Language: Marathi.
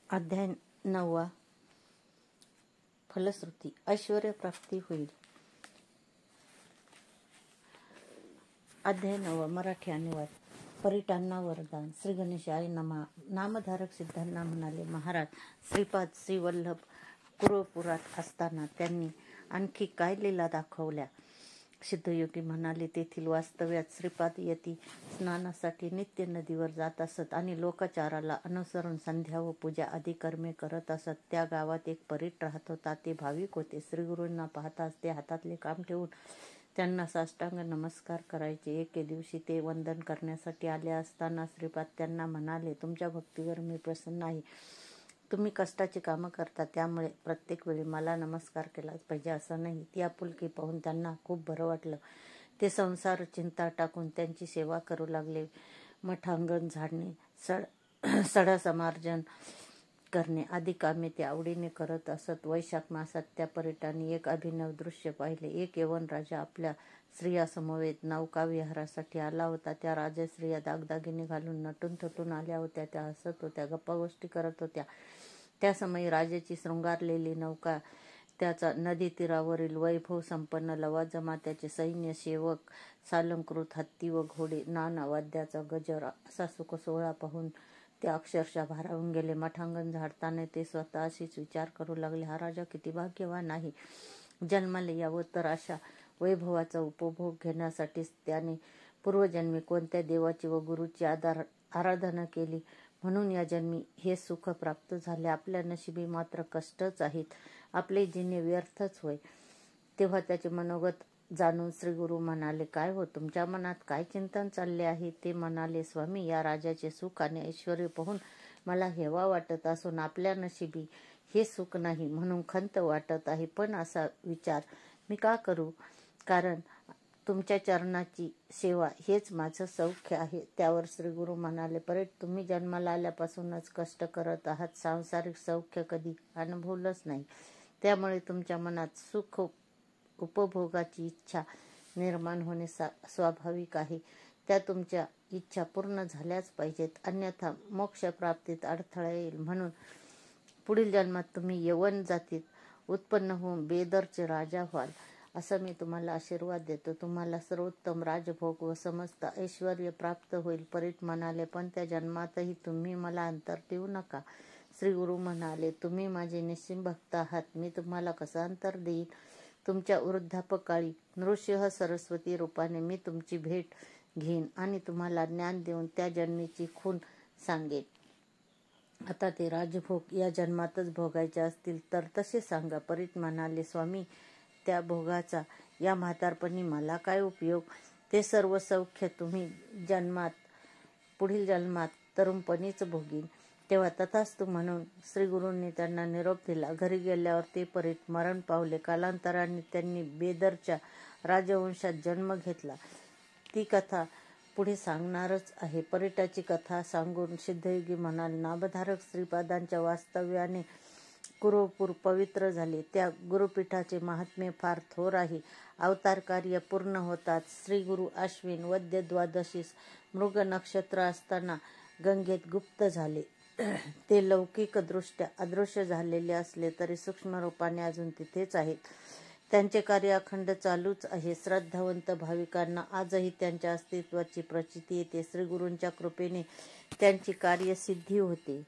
अध्याय 9. फलश्रुती. ऐश्वर्य प्राप्ती होईल. अध्याय 9. मराठी अनुवाद. परिटांना वरदान. श्री गणेशाय नमः. नामधारक सिद्धांना म्हणाले, महाराज, श्रीपाद श्री वल्लभ कुरुपुरात असताना त्यांनी आणखी काय लीला दाखवल्या? सिद्धयोगी म्हणाले, तेथील वास्तव्यात श्रीपाद यती स्नानासाठी नित्य नदीवर जात असत आणि लोकाचाराला अनुसरून संध्या व पूजा आदी कर्मे करत असत. त्या गावात एक परीट राहत होता. ते भाविक होते. श्रीगुरूंना पाहताच ते हातातले काम ठेवून त्यांना साष्टांग नमस्कार करायचे. एके दिवशी ते वंदन करण्यासाठी आले असताना श्रीपाद त्यांना म्हणाले, तुमच्या भक्तीवर मी प्रसन्न आहे. तुम्ही कष्टाची कामं करता, त्यामुळे प्रत्येक वेळी मला नमस्कार केलाच पाहिजे असं नाही. ती आपुलकी पाहून त्यांना खूप बरं वाटलं. ते संसार चिंता टाकून त्यांची सेवा करू लागले. मठांगण झाडणे, सडासमार्जन करणे आदी कामे ते आवडीने करत असत. वैशाख मासात त्या परिटाने एक अभिनव दृश्य पाहिले. एक यवन राजा आपल्या स्त्रियासमवेत नौकाविहारासाठी आला होता. त्या राजस्त्रिया दागदागिने घालून नटून थटून आल्या होत्या. त्या हसत होत्या, गप्पागोष्टी करत होत्या. त्या समयी राजाची शृंगारलेली नौका, त्याचा नदी तीरावरील वैभव संपन्न लवाजमा, त्याचे सैन्य, सेवक, सालंकृत हत्ती व घोडे, नाना वाद्याचा गजर असा सुखसोहळा पाहून ते अक्षरशः भारावून गेले. मठांगण झाडताना ते स्वतःशीच विचार करू लागले, हा राजा किती भाग्यवान आहे. जन्माला यावं तर अशा वैभवाचा उपभोग घेण्यासाठीच त्याने पूर्वजन्मी कोणत्या देवाची व गुरुची आराधना केली, म्हणून या जन्मी हे सुख प्राप्त झाले. आपल्या नशिबी मात्र कष्टच आहेत. आपले जिणे व्यर्थच होय. तेव्हा त्याचे मनोगत जाणून श्रीगुरु म्हणाले, काय हो, तुमच्या मनात काय चिंतन चालले आहे? ते म्हणाले, स्वामी, या राजाचे सुख आणि ऐश्वर्य पाहून मला हेवा वाटत असून आपल्या नशिबी हे सुख नाही म्हणून खंत वाटत आहे. पण असा विचार मी का करू? कारण तुमच्या चरणाची सेवा हेच माझं सौख्य आहे. त्यावर श्रीगुरु म्हणाले, परीट, तुम्ही जन्माला आल्यापासूनच कष्ट करत आहात. सांसारिक सौख्य कधी अनुभवलंच नाही. त्यामुळे तुमच्या मनात सुख उपभोगाची इच्छा निर्माण होणे स्वाभाविक आहे. त्या तुमच्या इच्छा पूर्ण झाल्याच पाहिजेत, अन्यथा मोक्षप्राप्तीत अडथळा येईल. म्हणून पुढील जन्मात तुम्ही यवन जातीत उत्पन्न होऊन बेदरचे राजा व्हाल, असं मी तुम्हाला आशीर्वाद देतो. तुम्हाला सर्वोत्तम राजभोग व समस्त ऐश्वर्य प्राप्त होईल. परीट म्हणाले, पण त्या जन्मातही तुम्ही मला अंतर देऊ नका. श्रीगुरु म्हणाले, तुम्ही माझे निस्सीम भक्त आहात. मी तुम्हाला कसं अंतर देईन? तुमच्या वृद्धापकाळी नृसिंह सरस्वती रूपाने मी तुमची भेट घेईन आणि तुम्हाला ज्ञान देऊन त्या जन्मीची खूण सांगेन. आता ते राजभोग या जन्मातच भोगायचे असतील तर तसे सांगा. परीट म्हणाले, स्वामी, त्या भोगाचा या म्हातारपणी मला काय उपयोग? ते सर्व सौख्य तुम्ही पुढील जन्मात तरुणपणीच भोगीन. तेव्हा तथास्तु म्हणून श्रीगुरूंनी त्यांना निरोप दिला. घरी गेल्यावर ते परीट मरण पावले. कालांतराने त्यांनी बेदरच्या राजवंशात जन्म घेतला. ती कथा पुढे सांगणारच आहे. परीटाची कथा सांगून सिद्धयोगी म्हणाले, नामधारक श्रीपादांच्या वास्तव्याने कुरुपूर पवित्र झाले. त्या गुरुपीठाचे महात्म्य फार थोर आहे. अवतार कार्य पूर्ण होताच श्रीगुरु आश्विन वद्य द्वादशीस मृग नक्षत्र असताना गंगेत गुप्त झाले. ते लौकिकदृष्ट्या अदृश्य झालेले असले तरी सूक्ष्म रूपाने अजून तिथेच आहेत. त्यांचे कार्य अखंड चालूच आहे. श्रद्धावंत भाविकांना आजही त्यांच्या अस्तित्वाची प्रचिती येते. श्रीगुरूंच्या कृपेने त्यांची कार्यसिद्धी होते.